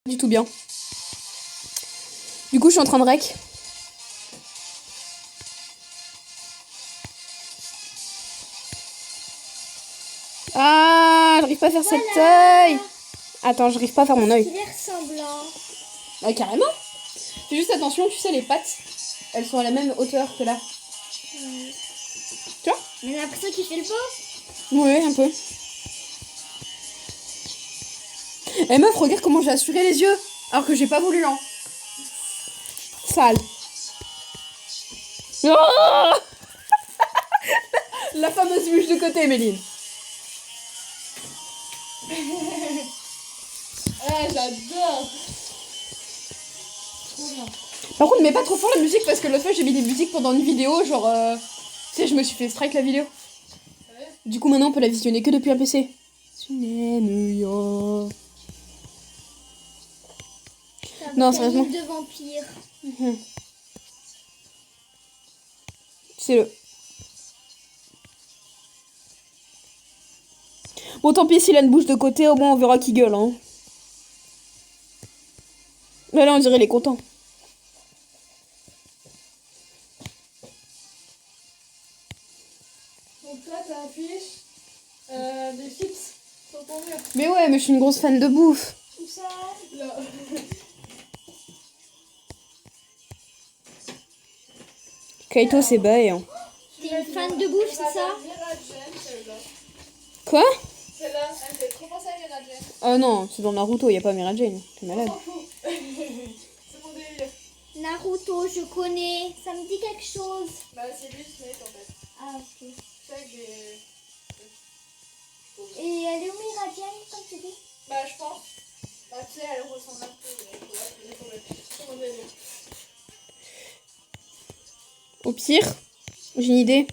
Du tout bien. Du coup, je suis en train de rec. Ah, j'arrive pas à faire cet œil. Attends, j'arrive pas à faire mon œil. Il est ressemblant. Ah, carrément. Fais juste attention, tu sais, les pattes, elles sont à la même hauteur que là. Tu vois? Mais j'ai l'impression qu'il fait le beau. Oui, un peu. Eh meuf, regarde comment j'ai assuré les yeux. Alors que j'ai pas voulu, hein. Sale. Oh la fameuse bûche de côté, Méline. Ah, j'adore. Trop bien. Par contre, mets pas trop fort la musique parce que l'autre fois j'ai mis des musiques pendant une vidéo, genre. Tu sais, je me suis fait strike la vidéo. Ouais. Du coup, maintenant on peut la visionner que depuis un PC. New York. Non, sérieusement. De vampire. C'est le. Bon, tant pis s'il a une bouche de côté, au moins on verra qui gueule, hein. Mais là, on dirait il est content. Donc là, t'affiches des chips sur ton mur. Mais ouais, mais je suis une grosse fan de bouffe. Tout ça. Là. Kaito, c'est bail, hein. T'es une fan de bouffe, c'est ça? Quoi? Celle-là, elle fait trop penser à Miragen. Oh non, c'est dans Naruto, y a pas Mira Jane. T'es malade. On s'en fout. C'est mon délire. Naruto, je connais. Ça me dit quelque chose. Bah, c'est lui, Snape en fait. Ah, ok. C'est ça que j'ai. Et elle est où Miragen, comme tu dis? Bah, je pense. Bah, tu sais, elle ressemble un peu. C'est mon délire. Au pire, j'ai une idée.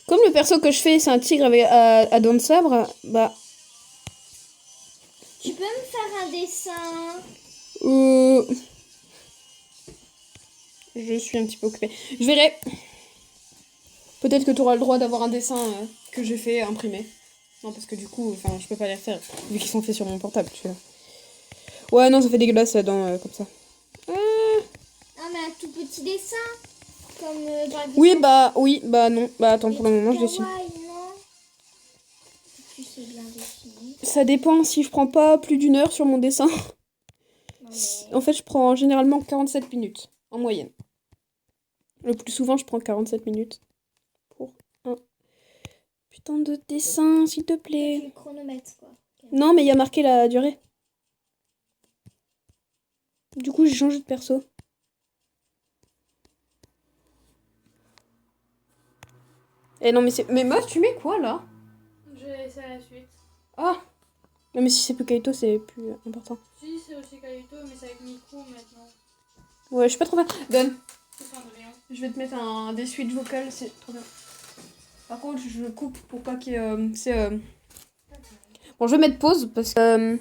Comme le perso que je fais, c'est un tigre avec à dents de sabre, bah. Tu peux me faire un dessin? Je suis un petit peu occupée. Je verrai. Peut-être que tu auras le droit d'avoir un dessin que j'ai fait imprimé. Non, parce que du coup, enfin, je peux pas les refaire, vu qu'ils sont faits sur mon portable, tu vois. Ouais, non, ça fait dégueulasse là-dedans, comme ça. Ah, mais un tout petit dessin. Comme par exemple. Oui, bah non. Bah attends, pour le moment, je dessine. Kawaii, non? Tu sais bien dessiner. Ça dépend si je prends pas plus d'une heure sur mon dessin. Non, mais... En fait, je prends généralement 47 minutes, en moyenne. Le plus souvent, je prends 47 minutes pour un putain de dessin, s'il te C'est plaît. le chronomètre, quoi. Non, mais il y a marqué la durée. Du coup, j'ai changé de perso. Eh non, mais c'est... Mais meuf, tu mets quoi, là? C'est la suite. Ah. Non, mais si c'est plus Kaito, c'est plus important. Si, c'est aussi Kaito, mais c'est avec Miku maintenant. Ouais, je suis pas trop fan. Donne. C'est Cendrillon. Je vais te mettre des switches vocales, c'est trop bien. Par contre, je coupe pour pas qu'il y ait... Bon, je vais mettre pause, parce que...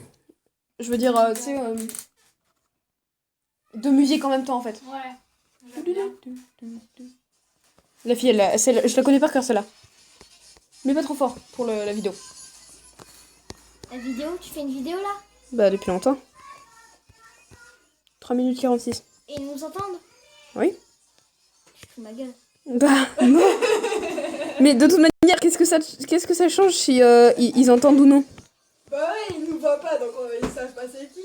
je veux dire, tu sais... de musique en même temps, en fait. Ouais. J'aime bien. La fille, je la connais par cœur, celle-là. Mais pas trop fort pour la vidéo. La vidéo, tu fais une vidéo là? Bah, depuis longtemps. 3 minutes 46. Et ils nous entendent? Oui. Je fous ma gueule. Bah, non. Mais de toute manière, qu'est-ce que ça change si ils entendent ou non? Bah ouais, ils nous voient pas, donc ils savent pas c'est qui.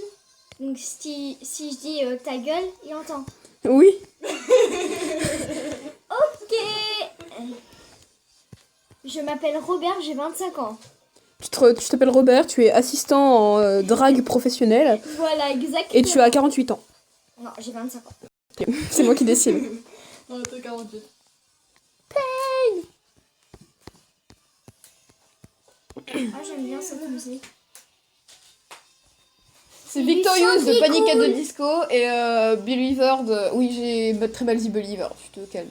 Donc si je dis ta gueule, il entend. Oui. Ok. Je m'appelle Robert, j'ai 25 ans. Tu t'appelles Robert, tu es assistant en drague professionnel Voilà, exactement. et tu as 48 ans. Non, j'ai 25 ans. Ok, c'est moi qui décide. Non, t'as 48. Ah, j'aime bien cette musique. C'est Victorious de Qui Panic at cool. the Disco et Believer de... Oui, j'ai très mal dit Believer, tu te calmes.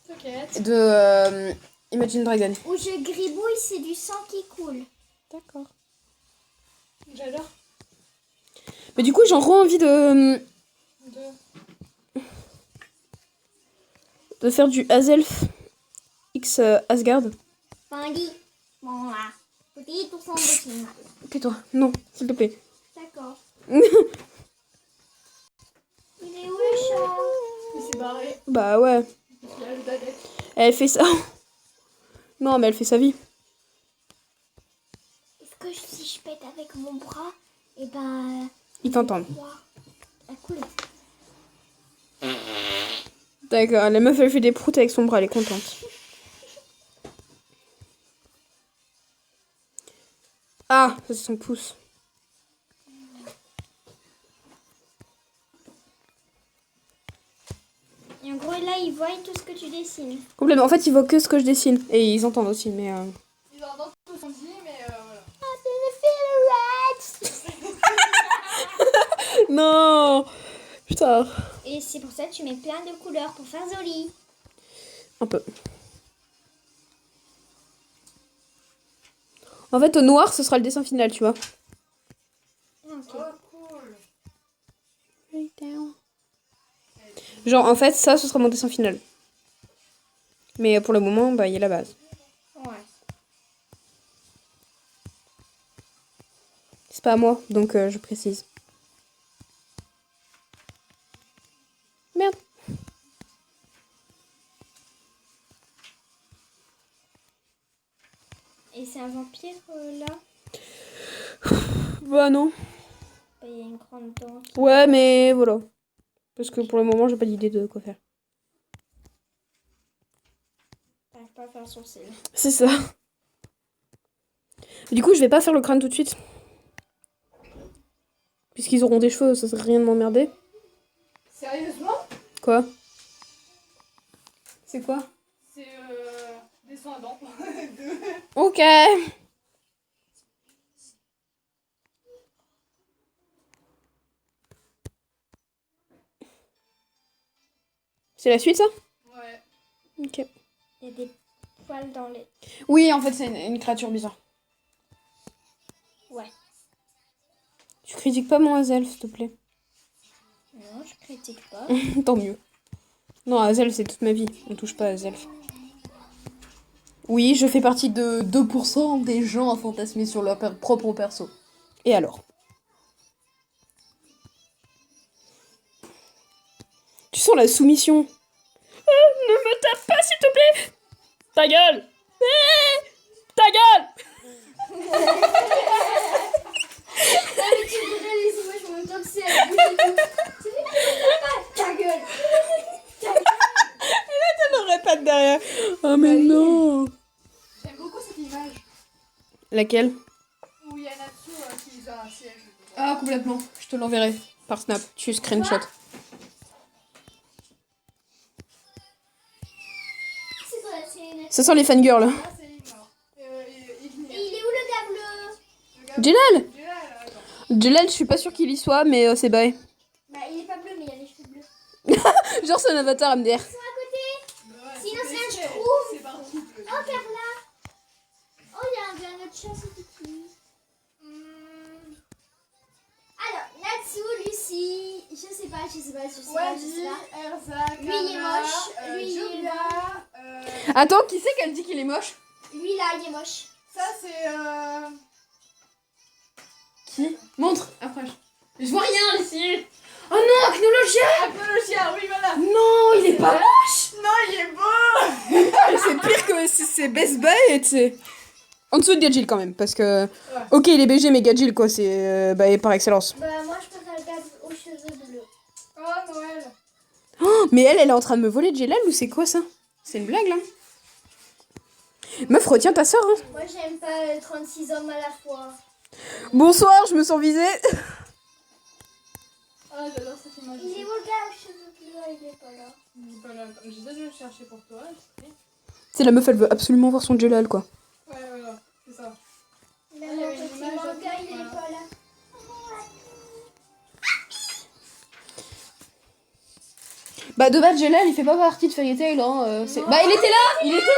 T'inquiète. De Imagine Dragon. Où je gribouille, c'est du sang qui coule. D'accord. J'adore. Mais du coup, j'ai envie de faire du Azelf X Asgard. Pingui. Bon, là. Petit pour son de film. Tais-toi, non, s'il te plaît. D'accord. Il est où le chat? Il s'est barré. Bah ouais. Il a le dadette. Elle fait ça. Non, mais elle fait sa vie. Est-ce que si je pète avec mon bras, et ben... Ils t'entendent. Quoi? Ah cool. D'accord, la meuf elle fait des proutes avec son bras, elle est contente. Ah, ça c'est son pouce. Et en gros, là, ils voient tout ce que tu dessines. Complètement. En fait, ils voient que ce que je dessine. Et ils entendent aussi, mais... Ils entendent tout ce qu'on dit, mais voilà. Non. Putain. Et c'est pour ça que tu mets plein de couleurs pour faire joli. Un peu. En fait, au noir, ce sera le dessin final, tu vois. Ok. Oh, cool. Genre, en fait, ça, ce sera mon dessin final. Mais pour le moment, bah, il y a la base. Ouais. C'est pas à moi, donc je précise. Merde. Et c'est un vampire là? Bah non. Bah, il y a une grande dent. Ouais, mais voilà. Parce que pour le moment, j'ai pas d'idée de quoi faire. T'arrives pas à faire un sourcil. C'est ça. Du coup, je vais pas faire le crâne tout de suite. Puisqu'ils auront des cheveux, ça serait rien de m'emmerder. Sérieusement? Quoi? C'est quoi? C'est descendant. Ok. C'est la suite, ça? Ouais. Ok. Il y a des poils dans les... Oui, en fait, c'est une créature bizarre. Ouais. Tu critiques pas mon Hazel, s'il te plaît. Non, je critique pas. Tant mieux. Non, Hazel, c'est toute ma vie. On touche pas à Hazel. Oui, je fais partie de 2% des gens à fantasmer sur leur propre perso. Et alors? Tu sens la soumission. Ne me tape pas, s'il te plaît. Ta gueule. Ta gueule. Ah mais tu voudrais les images en même temps que c'est à bouger tout. Tu fais ta gueule. Elle n'aurait pas de derrière. Oh mais non. J'aime beaucoup cette image Laquelle? où il y a Natsu qui a un siège. Ah, complètement. Je te l'enverrai par Snap. Tu screenshot. C'est quoi, c'est... Ça sent les fangirls. Là, c'est Igor. Et il est où le gars bleu? Jelal. Attends. Jelal, je suis pas sûre qu'il y soit, mais c'est bail. Bah il est pas bleu mais il a les cheveux bleus. Genre, c'est un avatar MDR. Ils sont à côté. Ouais, Sinon, c'est c'est un exprès. trou. C'est parti. Oh Carla. Oh il y a un autre chat, c'est qui? Alors, Natsu, Lucie, je sais pas. Wadi, Erza, Lui, il est Kana, moche. Lui, il est Julia, Attends, qui c'est qu'elle dit qu'il est moche? Lui là, il est moche. ça c'est Qui? Montre, approche. Je vois rien ici. Oh non, Knologia. Apologia, oui voilà. Non, il est pas moche. Non, il est beau. C'est pire que si c'est Best Buy, tu sais. En dessous de Gadgil quand même, parce que... Ok, il est BG, mais Gadgil, quoi, c'est par excellence. Bah moi je préfère le gars aux cheveux bleus. Oh Noël. Oh, mais elle est en train de me voler Jelal ou c'est quoi ça? C'est une blague, là. Meuf, retiens ta soeur, hein. Moi j'aime pas 36 hommes à la fois. Bonsoir, je me sens visée. Ah, j'adore cette image. Il est où le gars aux cheveux bleus? Il est pas là. Il est pas là. J'essaie de le chercher pour toi. C'est la meuf, elle veut absolument voir son Jelal, quoi. Ouais, voilà, c'est ça. Là, il y mon avait une petit image manga, il est voilà. pas là. Bah, de base, Jelal, il fait pas partie de Fairy Tail, hein. Bah, il était là. Il était là.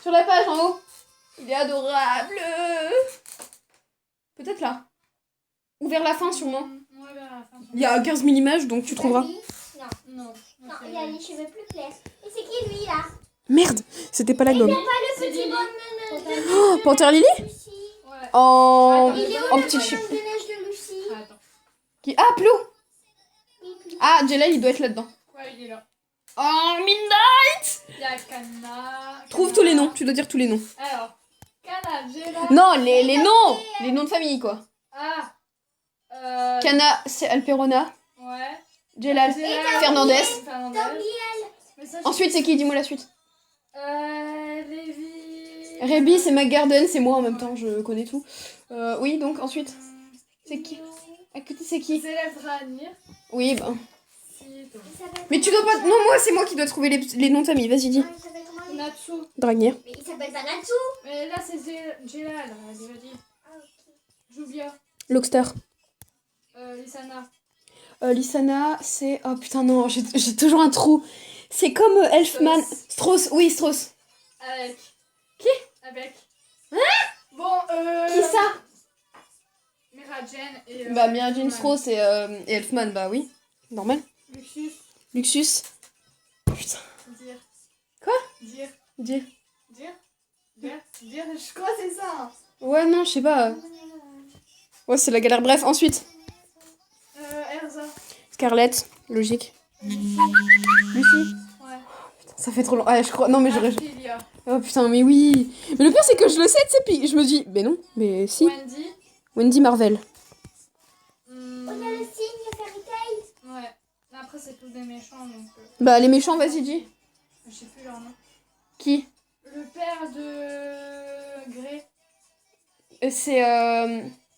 Sur la page, en haut. Il est adorable. Peut-être là. Ou vers la fin, sûrement. Ouais, vers la fin. Il y a 15 000 images, donc tu trouveras. Lui? Non, Non. non, il a les cheveux plus clairs. Et c'est qui lui là? Merde, c'était pas la gomme. Pas le petit bonhomme de Panthère Lily? Lucie. Ouais. En... Il est où en le petit bonhomme chip. de neige de Lucie? Attends. Qui... Ah, Plo. Ah, Jelal, il doit être là-dedans. Ouais, il est là. Oh, Midnight. Il y a Kana. Trouve tous les noms, tu dois dire tous les noms. Alors, Kana, Jela. Non, les noms. Les noms de famille, quoi. Ah. Kana, c'est Alperona. Ouais. Jelal, Jela, Fernandez. Fernandez. Mais ça, je- Ensuite, c'est qui? Dis-moi la suite. Lévi. Rebi, c'est McGarden, c'est moi en même temps, je connais tout. Oui, donc ensuite, c'est qui? À côté, c'est qui? Zélef Ranir. Oui, bah. Si, toi. Mais tu dois pas. Non, moi, c'est moi qui dois trouver les noms de famille. Vas-y, dis. Il s'appelle comment lui Natsu. Dragnir. Mais il s'appelle pas Natsu. Mais là, c'est Jelal, on a déjà dit. Ah, ok. Juvia. Lockstar. Lissana. Lissana, c'est. Oh putain, non, j'ai toujours un trou. C'est comme Elfman. Strauss, oui, Strauss. Avec. Qui? Avec. Bon, Qui ça? Miragen et. Bah, Mira Jane Strauss et Elfman, bah oui. Normal. Luxus. Luxus. Putain. Dire. Quoi? Dire. Dis. Dire. Dire. Je crois que c'est ça. Hein. Ouais, non, je sais pas. Ouais, c'est la galère. Bref, ensuite. Erza. Scarlett, logique. Lucie. Ouais. Ça fait trop long. Ah, je crois. Non, mais j'aurais. Artelia. Oh putain, mais oui. Mais le pire, c'est que je le sais, tu sais, puis je me dis, mais non, mais si. Wendy. Wendy Marvel. On a le signe Fairy Tail. Ouais. Après, c'est tous des méchants donc. Bah, les méchants, vas-y, dis. Je sais plus leur nom. Qui? Le père de. Grey. C'est.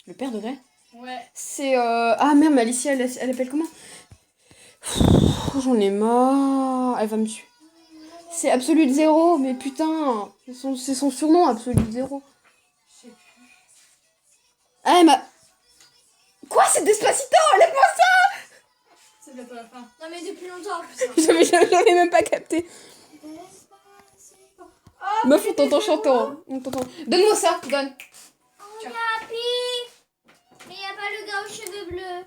Le père de Grey? Ouais. C'est. Ah merde, mais Alicia, elle appelle comment? Pff, j'en ai marre. Elle va me tuer. C'est Absolute Zéro, mais putain. C'est son surnom, Absolute Zéro. Je sais plus. Ah, elle m'a. Quoi, c'est Despacito? Lève-moi C'est bientôt la fin. Non mais depuis longtemps en plus. ça! J'avais même pas capté. Meuf, on t'entend chantant. On t'entend. Donne-moi ça, donne. On a Happy. Mais y a pas le gars aux cheveux bleus.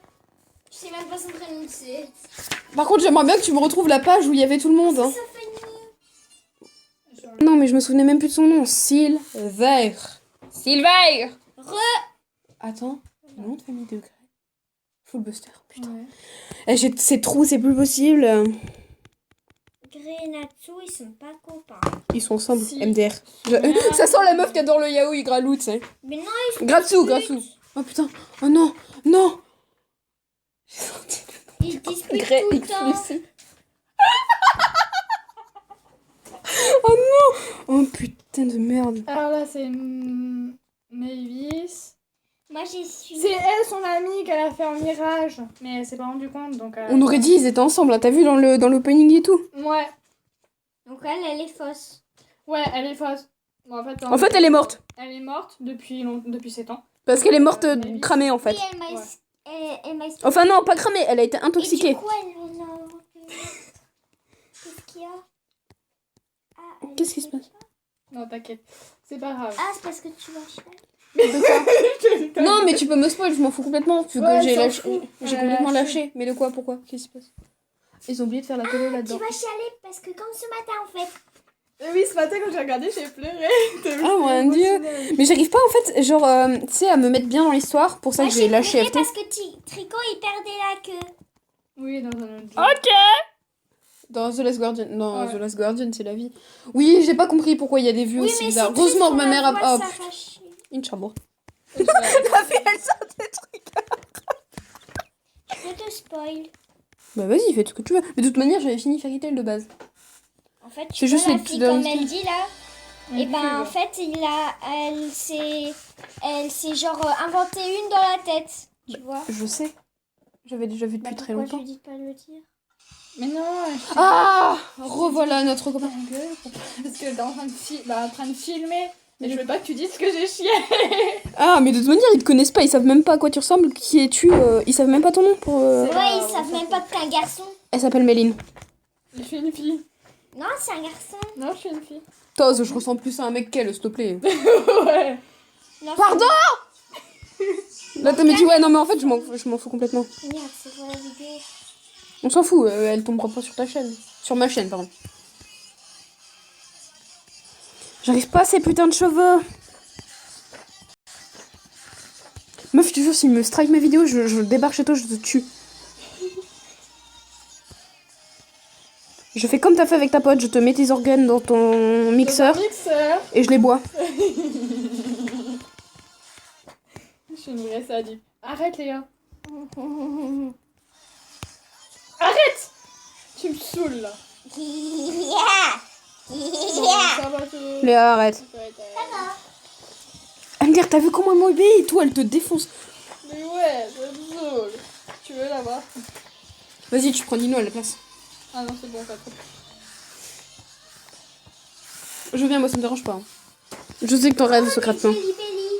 Je sais même pas son prénom, c'est. Par contre, j'aimerais bien que tu me retrouves la page où il y avait tout le monde. Hein. Non, mais je me souvenais même plus de son nom. Silver. Silver. Attends, le nom de famille de Grey. Fullbuster, putain. Ouais. Eh, j'ai ces trous, c'est plus possible. Grey et Natsu, ils sont pas copains. Ils sont ensemble, Si. MDR. Ça sent la meuf qui adore le yaoi Gralou, tu sais. Mais non, ils sont Gratsu, Gratsu. Oh putain, oh non, non. J'ai senti ils se disputent Grey tout le X temps. Lucie. Oh non. Oh putain de merde. Alors là, c'est Mavis. Moi j'ai su. C'est elle, son amie, qu'elle a fait en mirage. Mais elle s'est pas rendue compte, donc... On aurait dit ils étaient ensemble, hein. T'as vu dans l'opening et tout. Ouais. Donc elle est fausse. Ouais, elle est fausse. Bon, En fait, elle est morte. Elle est morte depuis 7 ans. Parce qu'elle est morte Mavis. cramée en fait. Oui, elle m'a. Ouais. Elle m'a. Enfin non, pas cramée, elle a été intoxiquée. Et du coup, elle m'a. Qu'est-ce qu'il y a? Ah, elle Qu'est-ce qui se était passe? pas- Non, t'inquiète. C'est pas grave. Ah, c'est parce que tu vas chier. Non, mais tu peux me spoil, je m'en fous complètement. Vu Ouais, que j'ai s'en lâché. fout. J'ai Elle a complètement lâché. lâché. Mais de quoi? Pourquoi? Qu'est-ce qui se passe? Ils ont oublié de faire la télé Tu là-dedans. vas chialer parce que comme ce matin en fait. Oui, ce matin, quand j'ai regardé, j'ai pleuré. Ah mon dieu. Mais j'arrive pas en fait, genre, tu sais, à me mettre bien dans l'histoire. Pour ça que j'ai lâché FT. Parce que Tricot il perdait la queue. Oui, dans un autre jeu. Ok. Dans The Last Guardian. Non, Ouais. The Last Guardian, c'est la vie. Oui, j'ai pas compris pourquoi il y a des vues Oui, aussi mais bizarres. c'est triste Heureusement que qu'on ma mère la a. voit Oh, s'arracher. une chambre. Ouais. T'as vu, elle sort des trucs. Je te spoil. Bah vas-y, fais tout ce que tu veux. Mais de toute manière, j'avais fini Fairy Tail de base. En fait, C'est tu juste vois la les fille petits comme dents. elle dit là. Et ben en fait, elle s'est genre inventé une dans la tête. Tu vois. Je sais. J'avais déjà vu depuis très Pourquoi longtemps. je lui dis de pas le dire? Mais non, Ah, revoilà notre copain. parce que t'es en train de filmer. Et je veux pas que tu dises que j'ai chié. Ah, mais de toute manière, ils te connaissent pas, ils savent même pas à quoi tu ressembles, qui es-tu, ils savent même pas ton nom pour. C'est- Ouais, bah, ils on savent s'en même fout. pas que t'es un garçon. Elle s'appelle Méline. Je suis une fille. Non, c'est un garçon. Non, je suis une fille. Toi, je ressemble plus à un mec qu'elle, s'il te plaît. Ouais. Non, Pardon. Là, t'as me dit, ouais, non, mais en fait, je m'en fous complètement. Merde, c'est quoi la vidéo? On s'en fout, elle tombera pas sur ta chaîne. Sur ma chaîne, pardon. J'arrive pas à ces putains de cheveux. Meuf, je te jure, s'il me strike ma vidéo, je débarque chez toi, je te tue. Je fais comme t'as fait avec ta pote, je te mets tes organes dans ton mixeur et je les bois. Je suis une vraie sadique. Arrête, Léa. Arrête. Tu me saoules, là. Bon, ça va, Léa, arrête. Elle me dit, t'as vu comment elle m'a obéi et tout, elle te défonce. Mais ouais, ça me saoule. Tu veux la voir? Vas-y, tu prends Nino à la place. Ah non, c'est bon, pas trop. Je viens, moi ça me dérange pas. Hein. Je sais que t'en rêves secrètement. Belly, belly.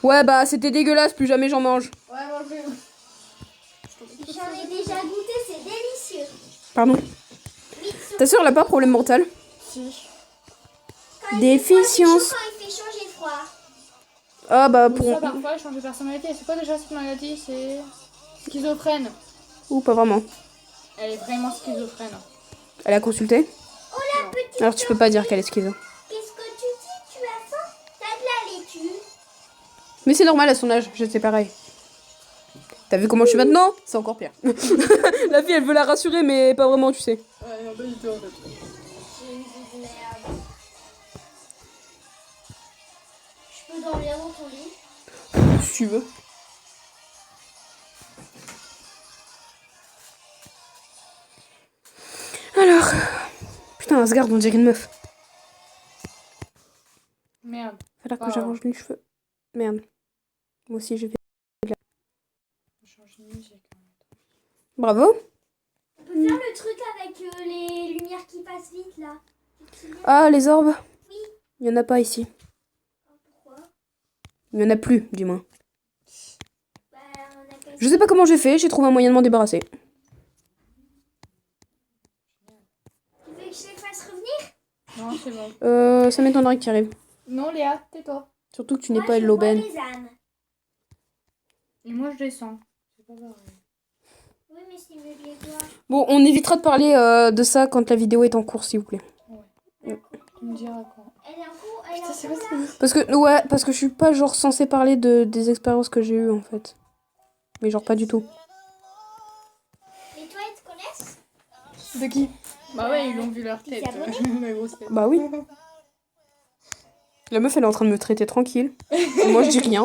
Ouais, bah c'était dégueulasse, plus jamais j'en mange. Ouais, moi je vais. J'en ai déjà goûté, c'est délicieux. Pardon. Oui, Ta soeur, elle a pas problème mental? Si. quand il fait froid, c'est Déficience. chaud, quand il fait chaud, j'ai froid. Ah bah Pour pour... ça, parfois, elle change de personnalité. C'est quoi déjà cette maladie? C'est schizophrène. Ou pas vraiment. Elle est vraiment schizophrène. Elle a consulté? Oh la petite. Alors tu peux pas dire qu'elle est schizo. Qu'est-ce que tu dis? Tu as faim? T'as de la laitue? Mais c'est normal à son âge, j'étais pareil. T'as vu comment je suis maintenant? C'est encore pire. La fille, elle veut la rassurer, mais pas vraiment, tu sais. Ouais, non, pas du tout en fait. J'ai une vie de merde. Je peux dormir dans ton lit? Si tu veux. Alors... Putain, Asgard, on dirait une meuf. Merde. Falloir que Wow. j'arrange les cheveux. Merde. Moi aussi, je vais... Je change de musique. Bravo. On peut faire le truc avec les lumières qui passent vite là. Ah, les orbes? Oui. Il y en a pas ici. Pourquoi? Il y en a plus, du moins. Bah, on a pas Je sais pas comment j'ai fait, j'ai trouvé un moyen de m'en débarrasser. Tu veux que je les fasse revenir? Non, c'est bon. Ça m'étonnerait que tu y arrives. Non, Léa, tais-toi. Surtout que tu n'es Moi, pas je l'aubaine. vois les âmes. Et moi, je descends. C'est pas pareil. Oui, mais c'est mieux les doigts. Bon, on évitera de parler de ça quand la vidéo est en cours, s'il vous plaît. Tu me diras quand. Elle est en cours, elle est Putain, en c'est cours quoi là. ce Parce que je suis pas genre censée parler des expériences que j'ai eues en fait. Mais genre pas du tout. Et toi, ils te connaissent? De qui? Bah ouais, ils l'ont vu leur T'es tête. abonné? Ma grosse tête. Bah oui. La meuf elle est en train de me traiter tranquille. Et moi je dis rien.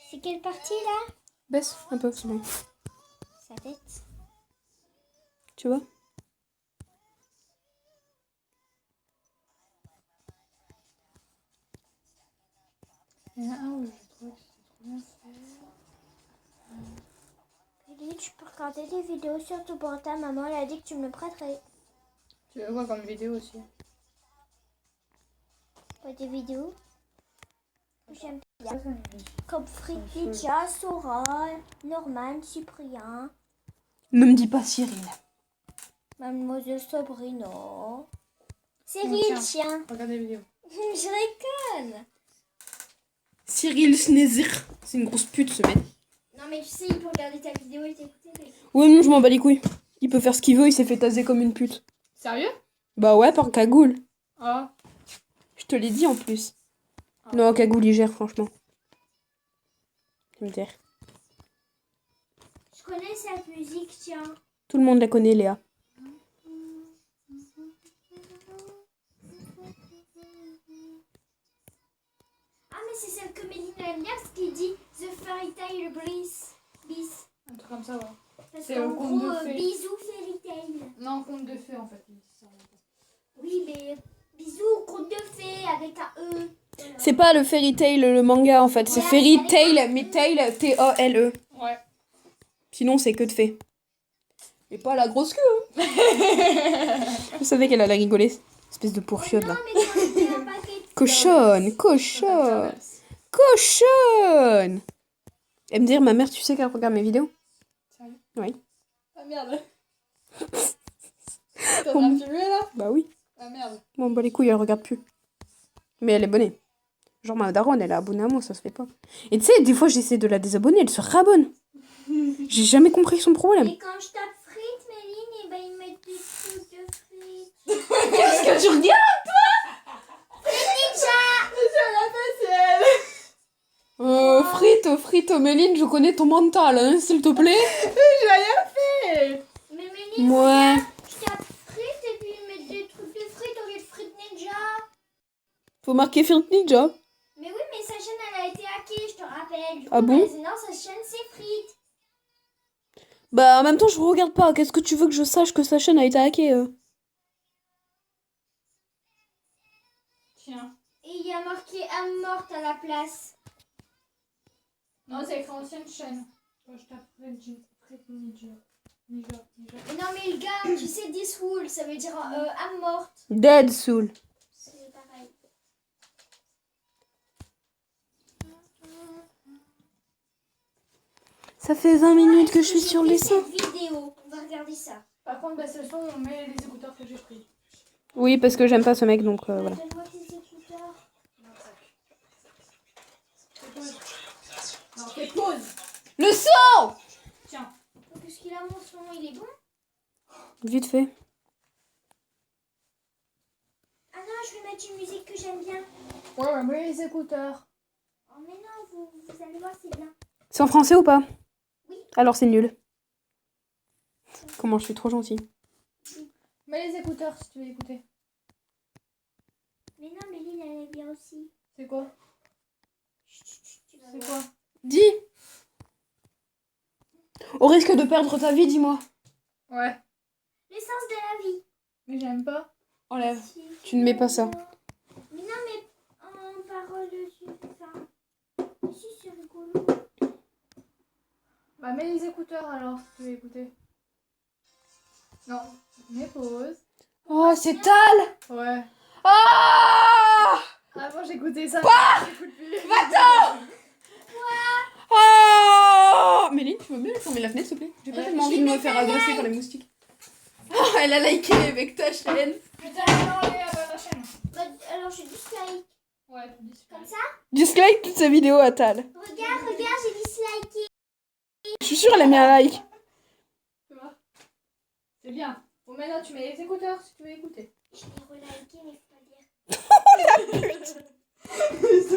C'est quelle partie là? Baisse un peu, c'est bon. Sa tête. Tu vois? Il y en a un où je trouve que c'est trop bien fait. Lily, tu peux regarder des vidéos sur ton portable. Maman, elle a dit que tu me le prêterais. Tu veux quoi comme vidéo aussi? Pas des vidéos que j'aime bien. Ça, ça, Comme Fritidja, Sora, Norman, Cyprien, Ne me dis pas Cyril. Mademoiselle Sabrina. C'est Tiens. Ril, chien. Regarde les vidéos. Je rigole. Cyril Snezir. C'est une grosse pute ce mec. Non, mais tu sais, il peut regarder ta vidéo et t'écouter. Ouais, non, je m'en bats les couilles. Il peut faire ce qu'il veut, il s'est fait taser comme une pute. Sérieux? Bah ouais, par cagoule. Ah. Je te l'ai dit en plus. Non, cagoule, il gère, franchement. Je vais me taire. Je connais cette musique, tiens. Tout le monde la connaît, Léa. Ah, mais c'est celle que Méline aime bien parce qu'il dit The Fairy Tale Bliss. Bis. Un truc comme ça, ouais. Parce C'est qu'en le conte gros, de fées. bisous Fairy Tale. Non, conte de fées en fait. Oui, mais bisous conte de fées avec un E. Voilà. C'est pas le Fairy Tail, le manga en fait. C'est Ouais, Fairy ça Tail, dépend. mais Tail, T-A-L-E. Ouais. Sinon, c'est que de fées. Et pas la grosse queue. Hein. Je savais qu'elle allait rigoler. Espèce de pourchiotte Non, là. mais quand c'est un paquet de... Cochonne, cochonne, cochonne. Elle me dire, ma mère, tu sais qu'elle regarde mes vidéos? Sérieux? Oui. Ah merde. T'as un petit là? Bah oui. Ah merde. Bon, bah les couilles, elle regarde plus. Mais elle est abonnée. Genre ma daronne, elle est abonnée à moi, ça se fait pas. Et tu sais, des fois, j'essaie de la désabonner, elle se rabonne. J'ai jamais compris son problème. Et quand je tape frites, Méline, et ben ils mettent des trucs de frites. Qu'est-ce que tu regardes? Fritidja. C'est la fait, c'est elle. Frites, Méline, je connais ton mental, hein, s'il te plaît. J'ai rien fait. Mais Méline, Ouais. regarde, je tape frites et puis ils mettent des trucs de frites au lieu de frites ninja. Faut marquer Frites Ninja. Mais oui, mais sa chaîne, elle a été hackée, je te rappelle. Du Ah coup, bon? maintenant, sa chaîne, c'est frites. Bah, en même temps, je regarde pas. Qu'est-ce que tu veux que je sache que sa chaîne a été hackée Tiens. Et il y a marqué âme morte à la place. Non, c'est écrit ancienne chaîne. Moi, je tape Frites Ninja. Ninja. Mais non, mais le gars, tu sais, this wool, ça veut dire âme morte. Dead Soul. C'est pareil. Ça fait 20 minutes que je suis sur les seins. Cette vidéo, on va regarder ça. Par contre, bah, c'est le son où on met les écouteurs que j'ai pris. Oui, parce que j'aime pas ce mec, donc voilà. Donne-moi tes écouteurs. Non, fais pause. Le sang. Tiens. Qu'est-ce qu'il a mon son, il est bon? Vite fait. Ah non, je vais mettre une musique que j'aime bien. Ouais, mets les écouteurs. Oh mais non, vous allez voir, c'est bien. C'est en français ou pas? Oui. Alors c'est nul. Comment je suis trop gentille. Mets les écouteurs si tu veux écouter. Mais non, Méline, elle est bien aussi. C'est quoi? Tu vas C'est voir. quoi? Dis. Au risque de perdre ta vie, dis-moi. Ouais. L'essence de la vie. Mais j'aime pas. Enlève. Si Tu ne mets pas ça. Mais non, mais en parole dessus, ça. Si, c'est rigolo. Bah, mets les écouteurs alors si tu veux écouter. Non. Mets pause. Oh, c'est Tal. Ouais. Ah. Avant j'écoutais ça. J'écoute plus. Va-t'en. Ah. Méline, tu veux mieux fermer la fenêtre, s'il te plaît? J'ai pas Ouais. tellement envie de me faire agresser par les moustiques. Ah, elle a liké avec ta chaîne. Putain, non, allez, à la chaîne. Bah, alors, je dislike. Ouais, tu dis ça. Comme ça. Dislike toute sa vidéo à Tal. Regarde, j'ai disliké. Je suis sûre elle a mis un like. Tu vois? C'est bien. Bon, maintenant tu mets les écouteurs si tu veux écouter. Je l'ai reliké, mais faut pas dire. S'il te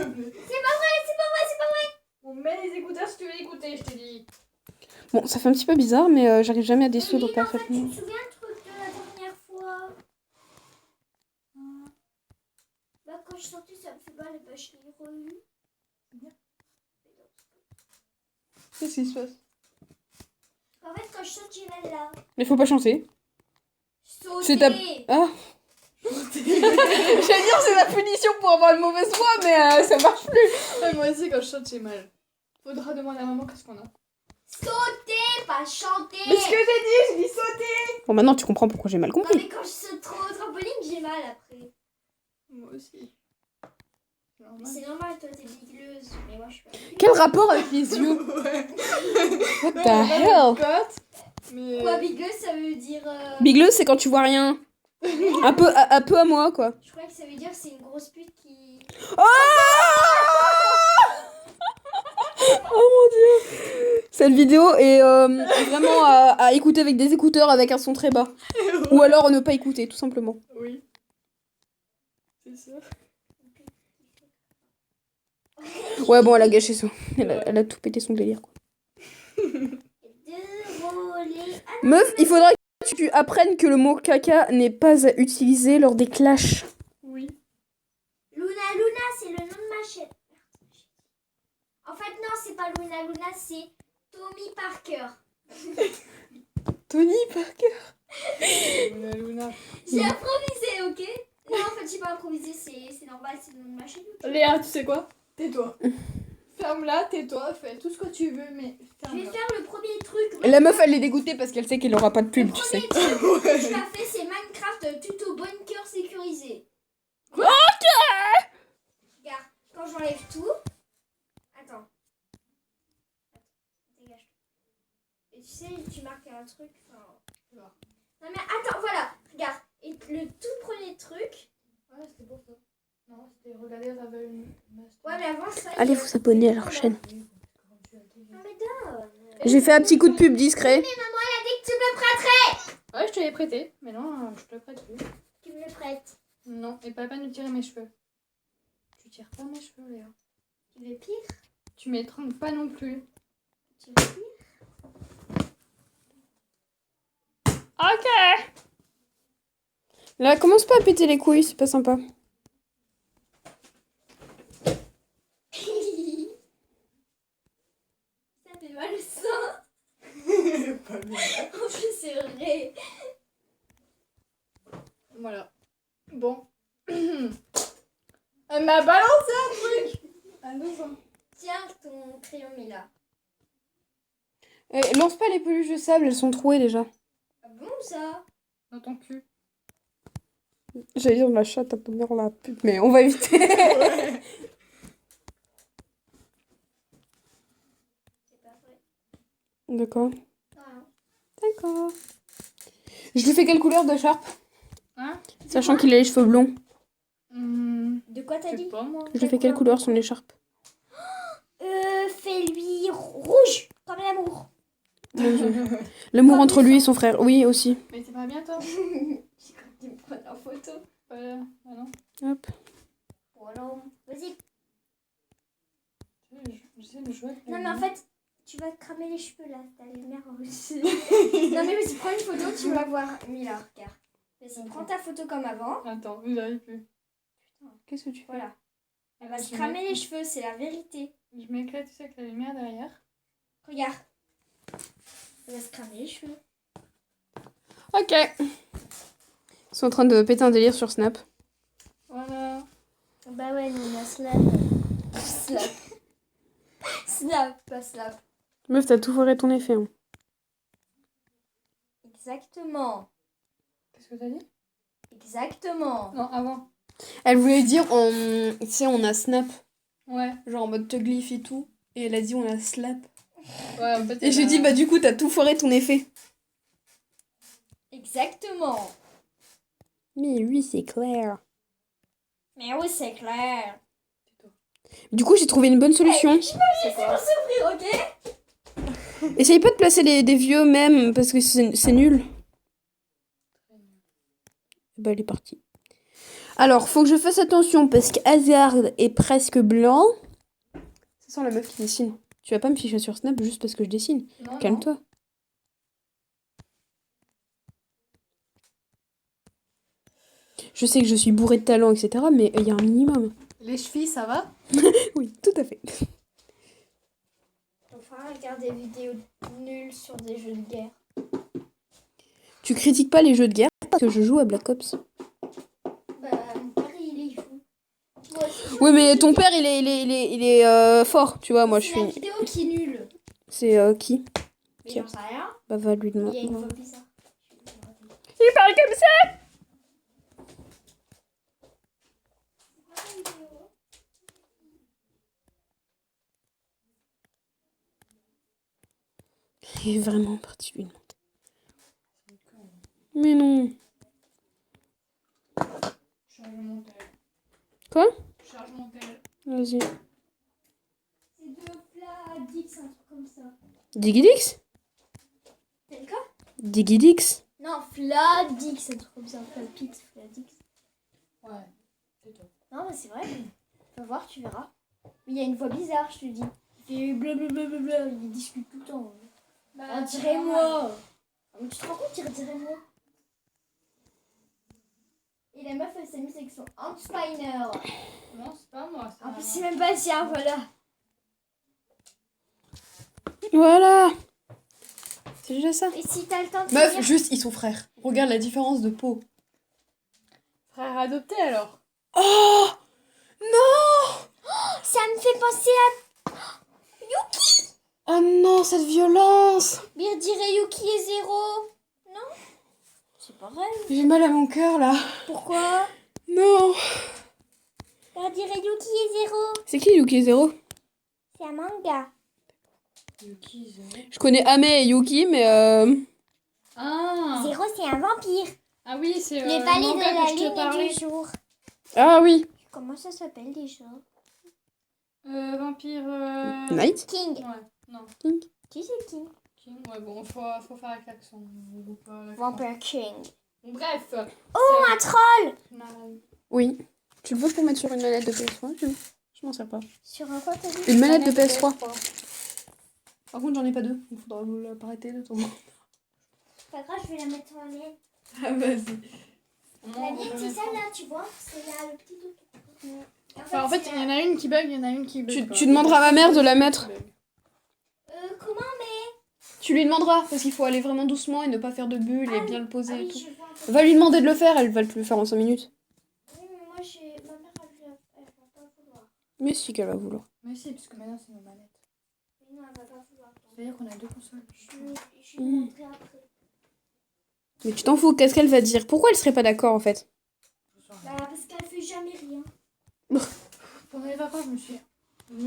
plaît. C'est pas vrai. Bon, mets les écouteurs si tu veux écouter, je t'ai dit. Bon, ça fait un petit peu bizarre, mais j'arrive jamais à dissoudre Méline, en fait, tu parfaitement. te souviens le truc de la dernière fois? Bah, quand je sortais, ça me fait mal, et bah, je l'ai re-eu. Qu'est-ce qui se passe? En fait, quand je saute, j'ai mal là. Mais faut pas chanter. Sauter. C'est ta... Ah. J'allais dire c'est la punition pour avoir une mauvaise voix, mais ça marche plus. Ouais, moi aussi, quand je chante, j'ai mal. Faudra demander à maman qu'est-ce qu'on a. Sauter, pas chanter. Mais ce que j'ai dit sauter. Bon, maintenant tu comprends pourquoi j'ai mal Non, compris. mais quand je saute trop au trampoline, j'ai mal après. Moi aussi. C'est normal, toi t'es bigleuse, mais moi je suis pas bigleuse. Quel rapport avec les yeux? Ouais. What the hell? Mais... Quoi, bigleuse, ça veut dire. Bigleuse, c'est quand tu vois rien. Un peu à moi, quoi. Je crois que ça veut dire que c'est une grosse pute qui. Oh, oh mon dieu. Cette vidéo est vraiment à écouter avec des écouteurs avec un son très bas. Ou alors ne pas écouter, tout simplement. Oui. C'est ça. Ouais, bon, elle a gâché ça. Elle a tout pété son délire, quoi. Déroulé. Ah, Meuf, il faudra que tu apprennes que le mot caca n'est pas à utiliser lors des clashs. Oui. Luna, c'est le nom de ma chaîne. En fait, non, c'est pas Luna, c'est Tommy Parker. Tony Parker. Luna. J'ai improvisé, ok? Non, en fait, j'ai pas improvisé, c'est normal, c'est le nom de ma chaîne. Léa, tu sais quoi? Tais-toi. Ferme-la, tais-toi, fais tout ce que tu veux, mais Je vais ferme-la. faire le premier truc. La meuf, elle est dégoûtée parce qu'elle sait qu'elle aura pas de pub, tu sais. Le premier truc que je l'ai fait, c'est Minecraft tuto bunker sécurisé. Ok. Regarde, quand j'enlève tout. Attends. Dégage. Et tu sais, tu marques un truc. Enfin... Non, mais attends, voilà. Regarde. Et le tout premier truc. Ouais, c'était pour ça. Non, c'était regarder, t'avais une master. Ouais, mais avant ça. Allez vous abonner à leur chaîne. Non, mais donne. J'ai fait un petit coup de pub discret. Mais maman, elle a dit que tu me prêterais. Ouais, je te l'ai prêté, mais non, je te le prête plus. Tu me le prêtes. Non, et pas la peine de tirer mes cheveux. Tu tires pas mes cheveux, Léa. Tu veux pire? Tu m'étrangles pas non plus. Tu veux dire? Ok. Là, commence pas à péter les couilles, c'est pas sympa. Ça fait mal au sein. Pas bien. En plus, c'est vrai. Voilà. Bon. Elle m'a balancé un truc. Attention. Tiens, ton crayon Mila. Lance pas les peluches de sable, elles sont trouées déjà. Ah bon, ça? Dans ton cul. J'allais dire la chatte à mère la pute, mais on va éviter. Ouais. C'est pas vrai. D'accord. Ah. D'accord. Je lui fais quelle couleur d'écharpe? Hein? Sachant qu'il a les cheveux blonds. De quoi t'as Je sais dit? pas moi. Je lui fais quelle couleur son écharpe? Fais-lui rouge, comme l'amour. Mon Dieu. L'amour Comme entre le lui et sang. son frère. Oui, aussi. Mais c'est pas bien toi. J'ai cru que tu me prenais en photo. Voilà. Ah non. Hop. Voilà. Vas-y. J'essaie de jouer avec Non, les mais en mains. fait, tu vas te cramer les cheveux là. T'as les lumière aussi. Non, mais vas-y, prends une photo, tu vas voir. Mila, regarde. Vas-y, prends ta photo comme avant. Attends, vous n'arrivez plus. Qu'est-ce que tu fais? Voilà. Elle va se Je cramer m'éclate. les cheveux, c'est la vérité. Je m'éclate, tu sais, avec la lumière derrière. Regarde. Elle va se cramer les cheveux. Ok. Ils sont en train de péter un délire sur Snap. Voilà. Bah ouais, nous on a slap. Slap. Snap, pas slap. Meuf, t'as tout foiré ton effet. Hein. Exactement. Qu'est-ce que t'as dit? Exactement. Non, avant. Elle voulait dire, tu sais, on a Snap. Ouais. Genre en mode Tugleaf et tout. Et elle a dit, on a Slap. Ouais, en fait. Et j'ai dit, bah du coup, t'as tout foiré ton effet. Exactement. Mais oui, c'est clair. Mais oui, c'est clair. Du coup, j'ai trouvé une bonne solution. C'est quoi? S'ouvrir, ok? Essaye pas de placer des vieux même, parce que c'est nul. Bah, elle est partie. Alors, faut que je fasse attention, parce qu'Hazard est presque blanc. Ça sent la meuf qui dessine. Tu vas pas me ficher sur Snap juste parce que je dessine. Non, Calme-toi. Je sais que je suis bourrée de talent, etc. Mais il y a un minimum. Les chevilles, ça va? Oui, tout à fait. Enfin, regarde des vidéos nulles sur des jeux de guerre. Tu critiques pas les jeux de guerre parce que je joue à Black Ops. Bah, mon père, il est fou. Moi aussi, Oui, mais ton père, il est fort, tu vois. Moi, je c'est suis. la vidéo qui est nulle. C'est qui? Mais Tiens. j'en sais rien. Bah, va lui Il y a demander. une voix bizarre. Il parle comme ça. Il est vraiment parti lui demander. Mais non. Charge mon tel. Quoi? Charge mon tel. Vas-y. C'est deux plats Dix, un truc comme ça. Digidix? C'est le cas? Digidix? Non, Fladix, un truc comme ça. Fladix, Fladix. Ouais. C'est toi. Non, mais c'est vrai. Tu vas voir, tu verras. Mais il y a une voix bizarre, je te dis. Il fait blablabla, il discute tout le temps. On dirait moi. Mais tu te rends compte, il dirait moi. Et la meuf, elle s'amuse avec son Handspiner. Non, c'est pas moi. En plus, c'est même pas le sien, voilà. Voilà. C'est déjà ça. Et si t'as le temps de Meuf, finir- juste, ils sont frères. Regarde la différence de peau. Frère adopté alors. Oh non. Ça me fait penser à Yuki. Oh non, cette violence. Mais il dirait Yuki est zéro. Non? C'est pareil. J'ai mal à mon cœur, là. Pourquoi? Non. On dirait Yuki est zéro. C'est qui Yuki Zero? C'est un manga. Yuki, Zéro. Je connais Ame et Yuki, mais Ah. Zéro, c'est un vampire. Ah oui, c'est Les le palais de manga la que je te lune parlais. et du jour. Ah oui. Comment ça s'appelle déjà? Vampire. Night. King. Ouais, non. Qui c'est King? King, ouais, bon, faut faire avec l'accent. Ou pas l'accent. Vampire King. Bon, bref. Oh, un troll! Non. Oui. Tu le veux pour mettre sur une manette de PS1? Je m'en sers pas. Sur un quoi t'as dit? Une manette de PS3. Par contre, j'en ai pas deux. Il faudra vous l'arrêter de temps. C'est pas grave, je vais la mettre en l'air. Ah, vas-y. La mienne, c'est celle-là, tu vois. C'est là, le petit auto. Enfin, en fait, il y en a une qui bug, il y en a une qui bug. Tu demanderas à ma mère de la mettre. Comment Tu lui demanderas, parce qu'il faut aller vraiment doucement et ne pas faire de bulles et bien le poser et oui, tout. je vois un peu. Va lui demander de le faire, elle va te le faire en 5 minutes. Oui, mais moi, ma mère, elle va pas vouloir. Mais si qu'elle va vouloir. Mais si, parce que maintenant, c'est nos manettes. Mais non, elle va pas vouloir. C'est-à-dire qu'on a 2 consoles. Je lui montrerai après. Mais tu t'en fous, qu'est-ce qu'elle va dire? Pourquoi elle serait pas d'accord en fait? Bah, parce qu'elle fait jamais rien. Pendant les vacances, je me suis... Mais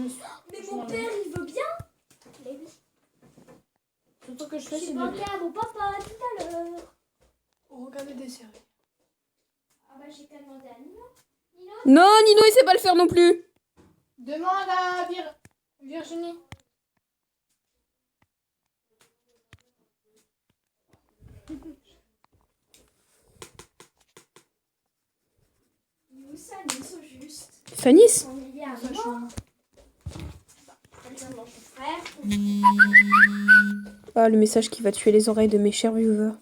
mon père, il veut bien. Mais oui. Tout ce que je Je fais, suis c'est de demandé à mon papa tout à l'heure. regarder des séries. Ah bah, j'ai qu'à demander à Nino. Nino? Non, Nino il sait pas le faire non plus. Demande à Virginie. Nous, ça, ils sont justes. Fanis? On est bien à Ça, je moi. suis- Elle vient dans ton frère. Ah, le message qui va tuer les oreilles de mes chers viewers.